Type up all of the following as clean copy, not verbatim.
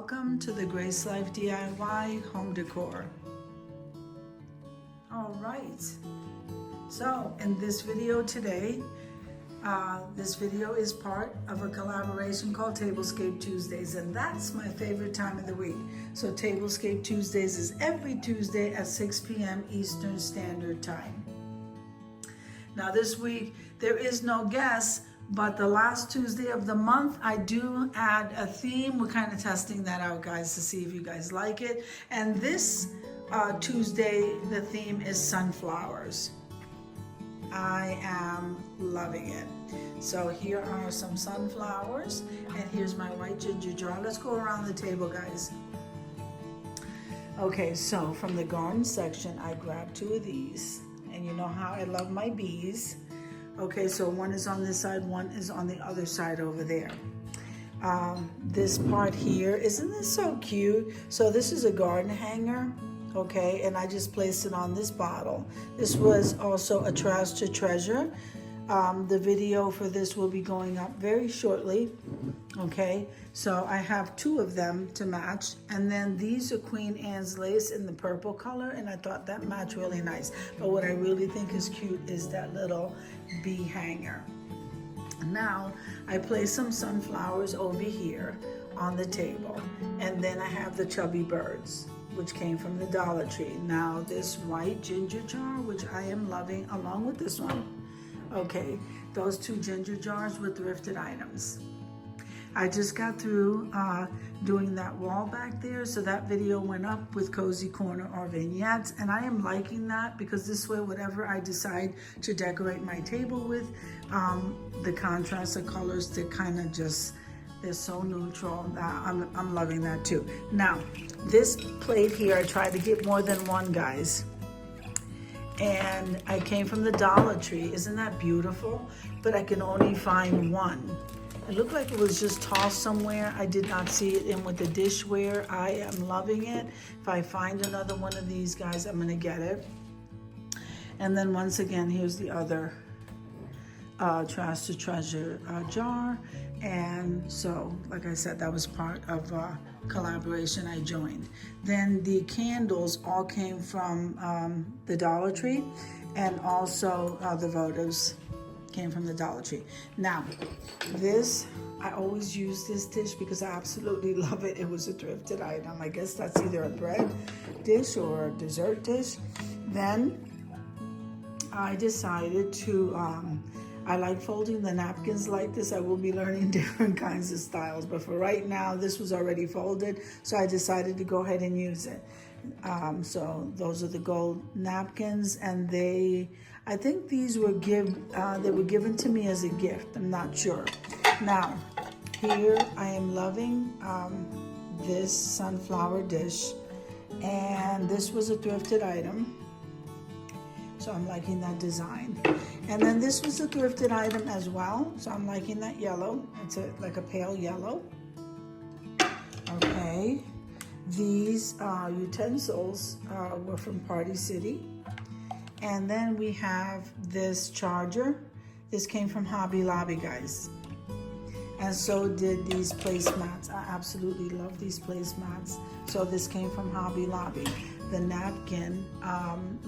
welcome to the Grace Life DIY home decor. All right, so in this video today, this video is part of a collaboration called Tablescape Tuesdays, and that's my favorite time of the week. So Tablescape Tuesdays is every Tuesday at 6 p.m. Eastern Standard Time. Now this week, there is no guest, but the last Tuesday of the month, I do add a theme. We're kind of testing that out, guys, to see if you guys like it. And this Tuesday, the theme is sunflowers. I am loving it. So here are some sunflowers, and here's my white ginger jar. Let's go around the table, guys. Okay, so from the garden section, I grabbed 2 of these, and you know how I love my bees. Okay, so one is on this side, one is on the other side over there. This part here, isn't this so cute? So this is a garden hanger, okay, and I just placed it on this bottle. This was also a trash to treasure. The video for this will be going up very shortly, okay? So I have 2 of them to match, and then these are Queen Anne's lace in the purple color, and I thought that matched really nice. But what I really think is cute is that little bee hanger. Now, I placed some sunflowers over here on the table, and then I have the chubby birds, which came from the Dollar Tree. Now, this white ginger jar, which I am loving, along with this one. Okay, those 2 ginger jars were thrifted items. I just got through doing that wall back there, so that video went up with Cozy Corner or vignettes, and I am liking that because this way, whatever I decide to decorate my table with, the contrast of colors, they kind of just, they're so neutral. I'm loving that too. Now, this plate here, I tried to get more than one, guys. And I came from the Dollar Tree. Isn't that beautiful? But I can only find one. It looked like it was just tossed somewhere. I did not see it in with the dishware. I am loving it. If I find another one of these, guys, I'm gonna get it. And then once again, here's the other trash to treasure jar. And so, like I said, that was part of a collaboration I joined. Then the candles all came from the Dollar Tree, and also the votives came from the Dollar Tree. Now, this, I always use this dish because I absolutely love it. It was a thrifted item. I guess that's either a bread dish or a dessert dish. Then I decided to, I like folding the napkins like this. I will be learning different kinds of styles, but for right now, this was already folded, so I decided to go ahead and use it. So those are the gold napkins, and I think these were they were given to me as a gift. I'm not sure. Now, here I am loving this sunflower dish, and this was a thrifted item. So I'm liking that design. And then this was a thrifted item as well. So I'm liking that yellow. It's like a pale yellow. Okay. These utensils were from Party City. And then we have this charger. This came from Hobby Lobby, guys. And so did these placemats. I absolutely love these placemats. So this came from Hobby Lobby. The napkin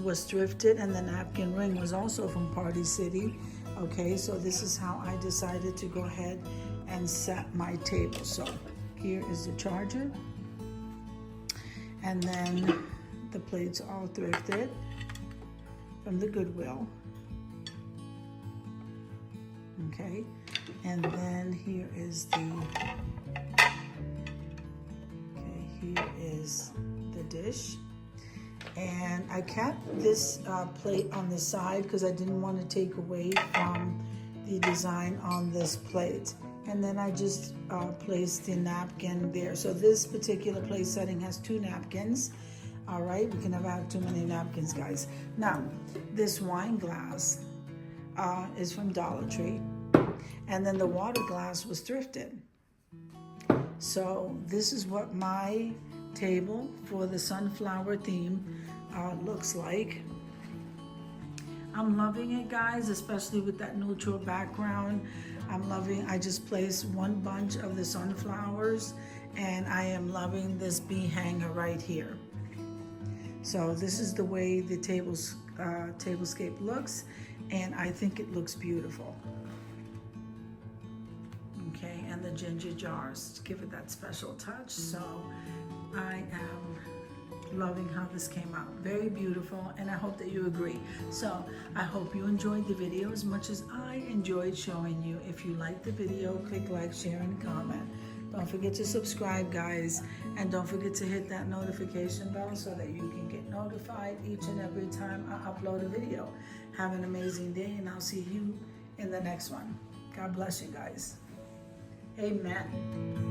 was thrifted, and the napkin ring was also from Party City. Okay, so this is how I decided to go ahead and set my table. So here is the charger, and then the plates are all thrifted from the Goodwill. Okay, and then here is here is the dish. And I kept this plate on the side because I didn't want to take away from the design on this plate. And then I just placed the napkin there. So this particular plate setting has 2 napkins. All right, we can never have too many napkins, guys. Now, this wine glass is from Dollar Tree. And then the water glass was thrifted. So this is what my table for the sunflower theme looks like. I'm loving it, guys, especially with that neutral background. I'm loving, I just placed one bunch of the sunflowers, and I am loving this bee hanger right here. So this is the way the tablescape looks, and I think it looks beautiful. Okay, and the ginger jars to give it that special touch. So I am loving how this came out. Very beautiful, and I hope that you agree. So I hope you enjoyed the video as much as I enjoyed showing you. If you liked the video, click like, share, and comment. Don't forget to subscribe, guys, and don't forget to hit that notification bell so that you can get notified each and every time I upload a video. Have an amazing day, and I'll see you in the next one. God bless you guys. Amen.